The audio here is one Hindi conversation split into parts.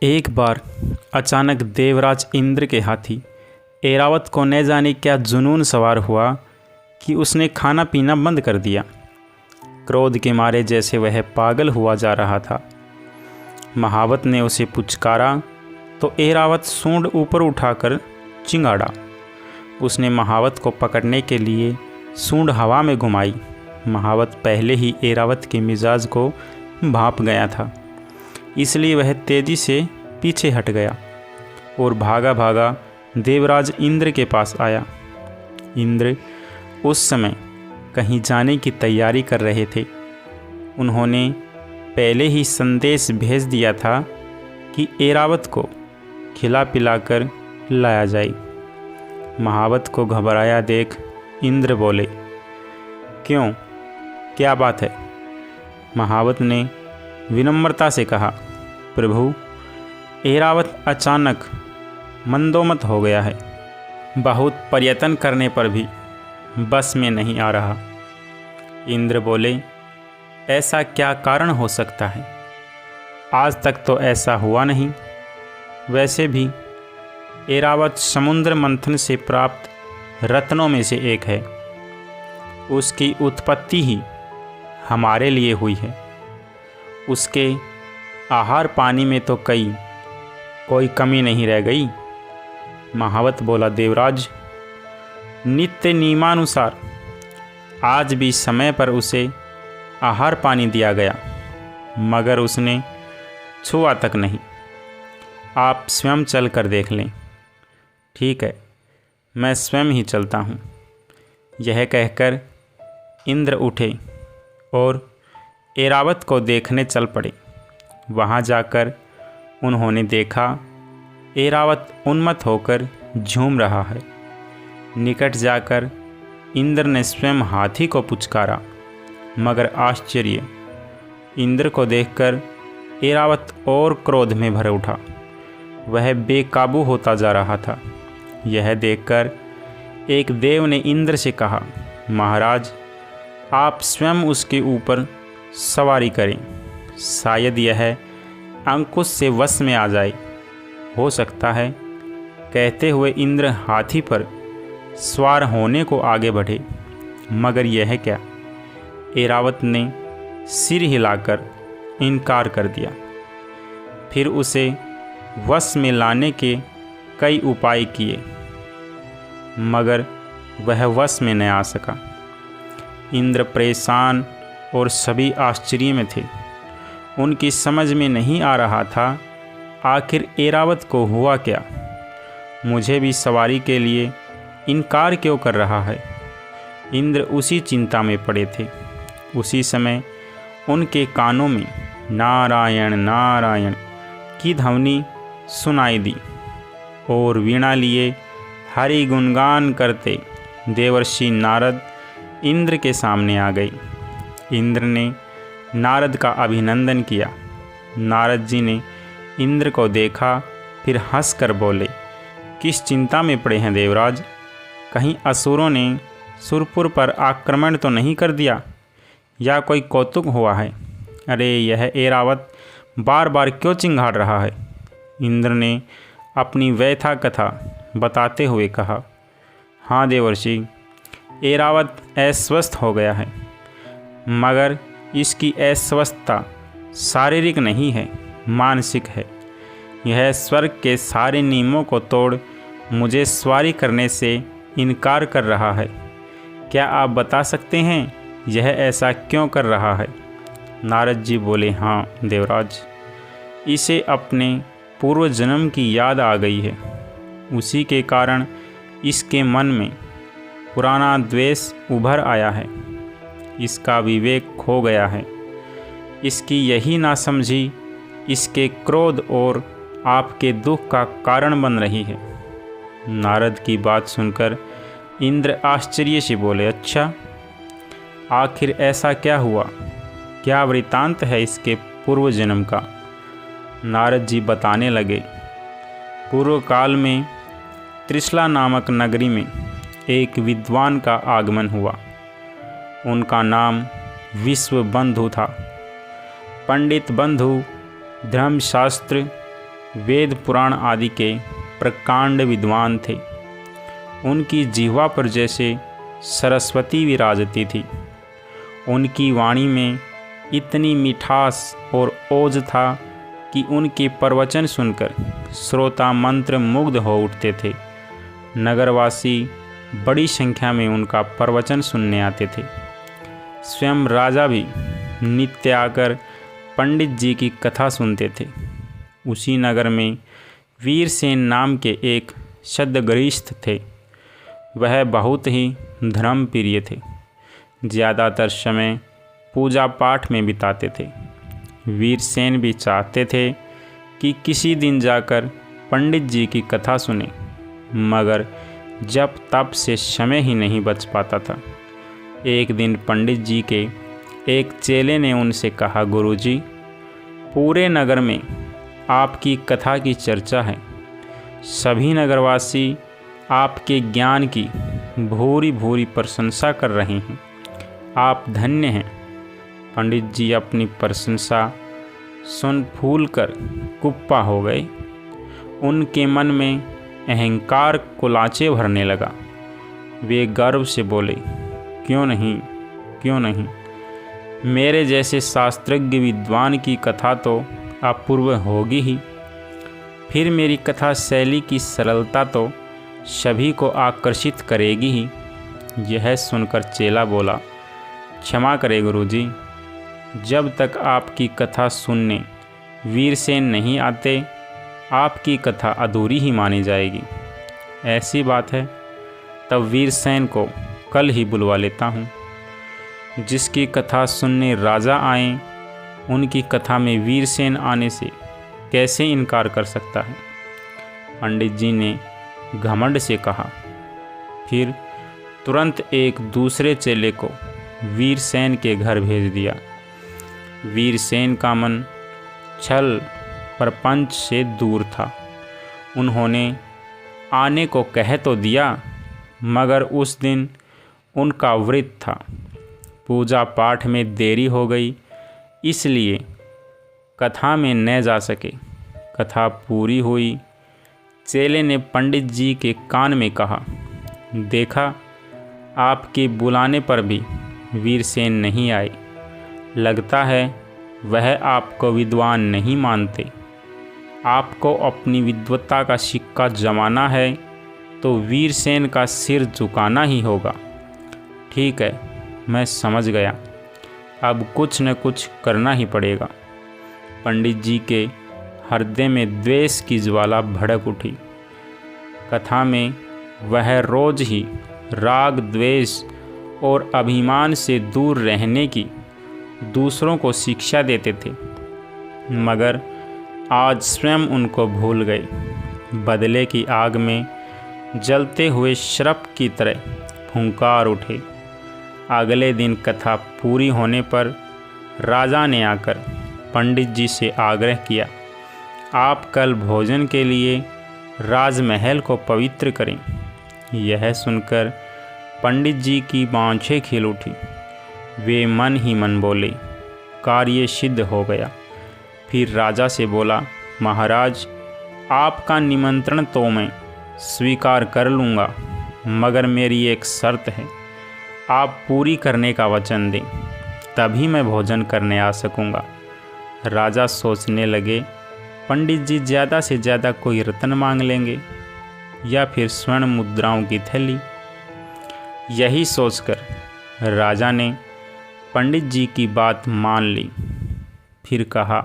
एक बार अचानक देवराज इंद्र के हाथी ऐरावत को न जाने क्या जुनून सवार हुआ कि उसने खाना पीना बंद कर दिया। क्रोध के मारे जैसे वह पागल हुआ जा रहा था। महावत ने उसे पुचकारा तो ऐरावत सूंड ऊपर उठाकर चिंगाड़ा। उसने महावत को पकड़ने के लिए सूंड हवा में घुमाई। महावत पहले ही ऐरावत के मिजाज को भांप गया था, इसलिए वह तेजी से पीछे हट गया और भागा भागा देवराज इंद्र के पास आया। इंद्र उस समय कहीं जाने की तैयारी कर रहे थे। उन्होंने पहले ही संदेश भेज दिया था कि ऐरावत को खिला पिलाकर लाया जाए। महावत को घबराया देख इंद्र बोले, क्यों, क्या बात है? महावत ने विनम्रता से कहा, प्रभु, ऐरावत अचानक मंदोमत हो गया है। बहुत प्रयत्न करने पर भी बस में नहीं आ रहा। इंद्र बोले, ऐसा क्या कारण हो सकता है? आज तक तो ऐसा हुआ नहीं। वैसे भी ऐरावत समुद्र मंथन से प्राप्त रत्नों में से एक है। उसकी उत्पत्ति ही हमारे लिए हुई है। उसके आहार पानी में तो कोई कमी नहीं रह गई। महावत बोला, देवराज, नित्य नियमानुसार आज भी समय पर उसे आहार पानी दिया गया, मगर उसने छुआ तक नहीं। आप स्वयं चल कर देख लें। ठीक है, मैं स्वयं ही चलता हूँ। यह कहकर इंद्र उठे और ऐरावत को देखने चल पड़े। वहाँ जाकर उन्होंने देखा ऐरावत उन्मत्त होकर झूम रहा है। निकट जाकर इंद्र ने स्वयं हाथी को पुचकारा, मगर आश्चर्य, इंद्र को देखकर ऐरावत और क्रोध में भर उठा। वह बेकाबू होता जा रहा था। यह देखकर एक देव ने इंद्र से कहा, महाराज, आप स्वयं उसके ऊपर सवारी करें। शायद यह अंकुश से वश में आ जाए। हो सकता है। कहते हुए इंद्र हाथी पर सवार होने को आगे बढ़े, मगर यह क्या, ऐरावत ने सिर हिलाकर इनकार कर दिया। फिर उसे वश में लाने के कई उपाय किए, मगर वह वश में न आ सका। इंद्र परेशान और सभी आश्चर्य में थे। उनकी समझ में नहीं आ रहा था आखिर ऐरावत को हुआ क्या। मुझे भी सवारी के लिए इनकार क्यों कर रहा है? इंद्र उसी चिंता में पड़े थे। उसी समय उनके कानों में नारायण नारायण की ध्वनि सुनाई दी और वीणा लिए हरि गुणगान करते देवर्षि नारद इंद्र के सामने आ गए। इंद्र ने नारद का अभिनंदन किया। नारद जी ने इंद्र को देखा, फिर हंसकर बोले, किस चिंता में पड़े हैं देवराज? कहीं असुरों ने सुरपुर पर आक्रमण तो नहीं कर दिया, या कोई कौतुक हुआ है? अरे, यह ऐरावत बार बार क्यों चिंगाड़ रहा है? इंद्र ने अपनी व्यथा कथा बताते हुए कहा, हाँ देवर्षि, ऐरावत अस्वस्थ हो गया है, मगर इसकी अस्वस्थता शारीरिक नहीं है, मानसिक है। यह स्वर्ग के सारे नियमों को तोड़ मुझे सवारी करने से इनकार कर रहा है। क्या आप बता सकते हैं यह ऐसा क्यों कर रहा है? नारद जी बोले, हाँ देवराज, इसे अपने पूर्व जन्म की याद आ गई है। उसी के कारण इसके मन में पुराना द्वेष उभर आया है। इसका विवेक खो गया है। इसकी यही नासमझी इसके क्रोध और आपके दुख का कारण बन रही है। नारद की बात सुनकर इंद्र आश्चर्य से बोले, अच्छा, आखिर ऐसा क्या हुआ? क्या वृतांत है इसके पूर्व जन्म का? नारद जी बताने लगे, पूर्व काल में त्रिशला नामक नगरी में एक विद्वान का आगमन हुआ। उनका नाम विश्वबंधु था। पंडित बंधु धर्मशास्त्र वेद पुराण आदि के प्रकांड विद्वान थे। उनकी जिह्वा पर जैसे सरस्वती विराजती थी। उनकी वाणी में इतनी मिठास और ओज था कि उनके प्रवचन सुनकर श्रोता मंत्र मुग्ध हो उठते थे। नगरवासी बड़ी संख्या में उनका प्रवचन सुनने आते थे। स्वयं राजा भी नित्य आकर पंडित जी की कथा सुनते थे। उसी नगर में वीरसेन नाम के एक सद्गृहस्थ थे। वह बहुत ही धर्मप्रिय थे। ज़्यादातर समय पूजा पाठ में बिताते थे। वीरसेन भी चाहते थे कि किसी दिन जाकर पंडित जी की कथा सुने, मगर जब तब से समय ही नहीं बच पाता था। एक दिन पंडित जी के एक चेले ने उनसे कहा, गुरुजी, पूरे नगर में आपकी कथा की चर्चा है। सभी नगरवासी आपके ज्ञान की भूरी भूरी प्रशंसा कर रहे हैं। आप धन्य हैं। पंडित जी अपनी प्रशंसा सुन फूल कर कुप्पा हो गए। उनके मन में अहंकार कुलाचे भरने लगा। वे गर्व से बोले, क्यों नहीं, क्यों नहीं। मेरे जैसे शास्त्रज्ञ विद्वान की कथा तो अपूर्व होगी ही। फिर मेरी कथा शैली की सरलता तो सभी को आकर्षित करेगी ही। यह सुनकर चेला बोला, क्षमा करें गुरुजी, जब तक आपकी कथा सुनने वीरसेन नहीं आते, आपकी कथा अधूरी ही मानी जाएगी। ऐसी बात है, तब वीरसेन को कल ही बुलवा लेता हूँ। जिसकी कथा सुनने राजा आए, उनकी कथा में वीरसेन आने से कैसे इनकार कर सकता है। पंडित जी ने घमंड से कहा। फिर तुरंत एक दूसरे चेले को वीरसेन के घर भेज दिया। वीरसेन का मन छल प्रपंच से दूर था। उन्होंने आने को कह तो दिया, मगर उस दिन उनका व्रत था। पूजा पाठ में देरी हो गई, इसलिए कथा में न जा सके। कथा पूरी हुई। चेले ने पंडित जी के कान में कहा, देखा, आपके बुलाने पर भी वीरसेन नहीं आए। लगता है वह आपको विद्वान नहीं मानते। आपको अपनी विद्वत्ता का सिक्का जमाना है तो वीरसेन का सिर झुकाना ही होगा। ठीक है, मैं समझ गया। अब कुछ न कुछ करना ही पड़ेगा। पंडित जी के हृदय में द्वेष की ज्वाला भड़क उठी। कथा में वह रोज ही राग, द्वेष और अभिमान से दूर रहने की दूसरों को शिक्षा देते थे, मगर आज स्वयं उनको भूल गए। बदले की आग में जलते हुए श्रप की तरह फुंकार उठे। अगले दिन कथा पूरी होने पर राजा ने आकर पंडित जी से आग्रह किया, आप कल भोजन के लिए राजमहल को पवित्र करें। यह सुनकर पंडित जी की बाँछें खिल उठी। वे मन ही मन बोले, कार्य सिद्ध हो गया। फिर राजा से बोला, महाराज, आपका निमंत्रण तो मैं स्वीकार कर लूँगा, मगर मेरी एक शर्त है। आप पूरी करने का वचन दें, तभी मैं भोजन करने आ सकूँगा। राजा सोचने लगे, पंडित जी ज़्यादा से ज़्यादा कोई रत्न मांग लेंगे या फिर स्वर्ण मुद्राओं की थैली। यही सोचकर राजा ने पंडित जी की बात मान ली। फिर कहा,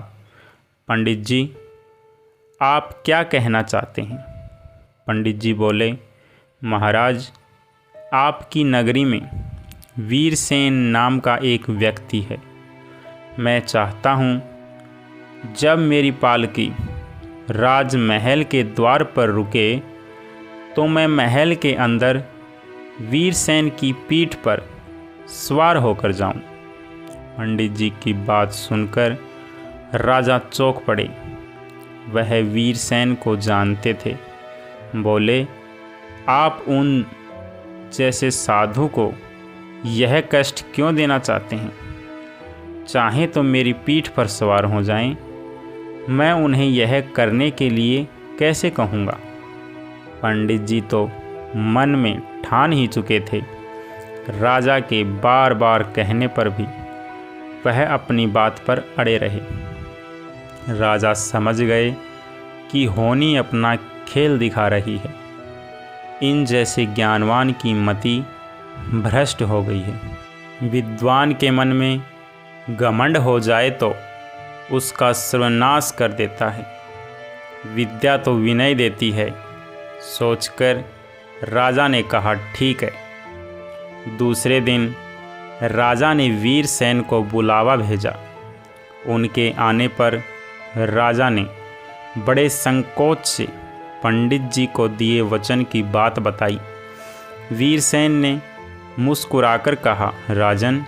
पंडित जी, आप क्या कहना चाहते हैं? पंडित जी बोले, महाराज, आपकी नगरी में वीरसेन नाम का एक व्यक्ति है। मैं चाहता हूँ जब मेरी पालकी राजमहल के द्वार पर रुके तो मैं महल के अंदर वीरसेन की पीठ पर सवार होकर जाऊं। पंडित जी की बात सुनकर राजा चौंक पड़े। वह वीरसेन को जानते थे। बोले, आप उन जैसे साधु को यह कष्ट क्यों देना चाहते हैं? चाहे तो मेरी पीठ पर सवार हो जाएं, मैं उन्हें यह करने के लिए कैसे कहूँगा। पंडित जी तो मन में ठान ही चुके थे। राजा के बार बार कहने पर भी वह अपनी बात पर अड़े रहे। राजा समझ गए कि होनी अपना खेल दिखा रही है। इन जैसे ज्ञानवान की मति भ्रष्ट हो गई है। विद्वान के मन में घमंड हो जाए तो उसका सर्वनाश कर देता है। विद्या तो विनय देती है, सोचकर राजा ने कहा, ठीक है। दूसरे दिन राजा ने वीरसेन को बुलावा भेजा। उनके आने पर राजा ने बड़े संकोच से पंडित जी को दिए वचन की बात बताई। वीरसेन ने मुस्कुराकर कहा, राजन,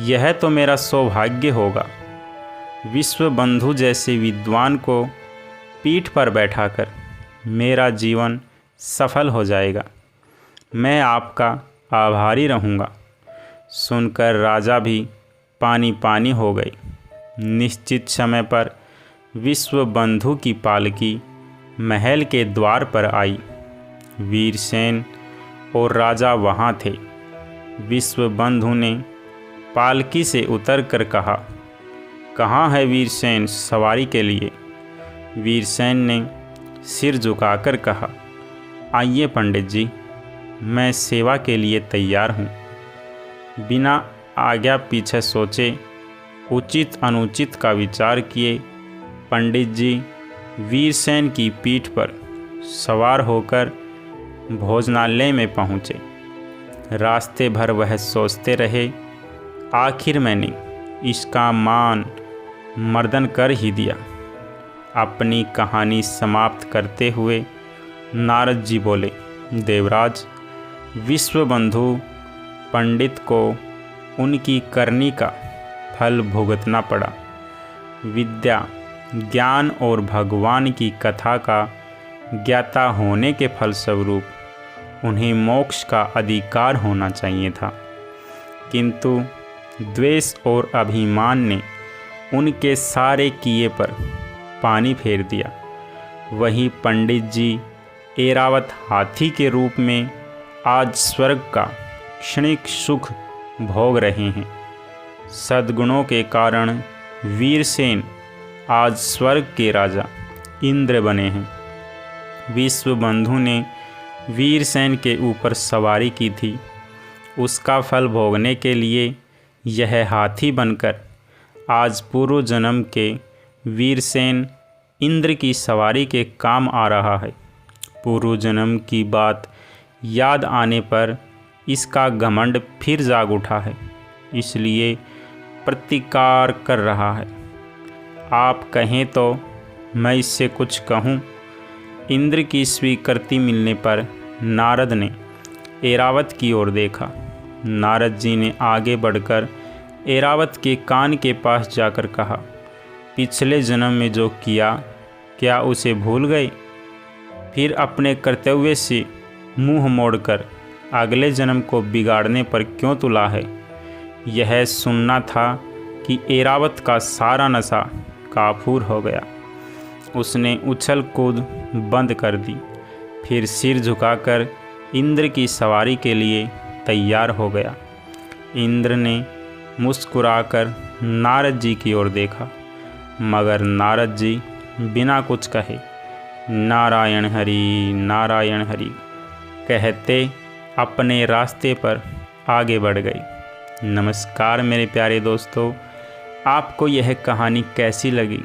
यह तो मेरा सौभाग्य होगा। विश्व बंधु जैसे विद्वान को पीठ पर बैठाकर मेरा जीवन सफल हो जाएगा। मैं आपका आभारी रहूँगा। सुनकर राजा भी पानी पानी हो गए। निश्चित समय पर विश्व बंधु की पालकी महल के द्वार पर आई। वीरसेन और राजा वहाँ थे। विश्व बंधु ने पालकी से उतरकर कहा, कहाँ है वीरसेन सवारी के लिए। वीरसेन ने सिर झुकाकर कहा, आइए पंडित जी, मैं सेवा के लिए तैयार हूँ। बिना आज्ञा पीछे सोचे, उचित अनुचित का विचार किए पंडित जी वीरसेन की पीठ पर सवार होकर भोजनालय में पहुँचे। रास्ते भर वह सोचते रहे, आखिर मैंने इसका मान मर्दन कर ही दिया। अपनी कहानी समाप्त करते हुए नारद जी बोले, देवराज, विश्वबंधु पंडित को उनकी करनी का फल भुगतना पड़ा। विद्या, ज्ञान और भगवान की कथा का ज्ञाता होने के फलस्वरूप उन्हें मोक्ष का अधिकार होना चाहिए था, किंतु द्वेष और अभिमान ने उनके सारे किए पर पानी फेर दिया। वही पंडित जी ऐरावत हाथी के रूप में आज स्वर्ग का क्षणिक सुख भोग रहे हैं। सद्गुणों के कारण वीरसेन आज स्वर्ग के राजा इंद्र बने हैं। विश्वबंधु ने वीरसेन के ऊपर सवारी की थी। उसका फल भोगने के लिए यह हाथी बनकर आज पूर्व जन्म के वीरसेन इंद्र की सवारी के काम आ रहा है। पूर्व जन्म की बात याद आने पर इसका घमंड फिर जाग उठा है, इसलिए प्रतिकार कर रहा है। आप कहें तो मैं इससे कुछ कहूँ। इंद्र की स्वीकृति मिलने पर नारद ने ऐरावत की ओर देखा। नारद जी ने आगे बढ़कर ऐरावत के कान के पास जाकर कहा, पिछले जन्म में जो किया क्या उसे भूल गए? फिर अपने कर्तव्य से मुंह मोड़कर अगले जन्म को बिगाड़ने पर क्यों तुला है? यह सुनना था कि ऐरावत का सारा नशा काफूर हो गया। उसने उछल कूद बंद कर दी, फिर सिर झुकाकर इंद्र की सवारी के लिए तैयार हो गया। इंद्र ने मुस्कुराकर नारद जी की ओर देखा, मगर नारद जी बिना कुछ कहे नारायण हरि कहते अपने रास्ते पर आगे बढ़ गए। नमस्कार मेरे प्यारे दोस्तों, आपको यह कहानी कैसी लगी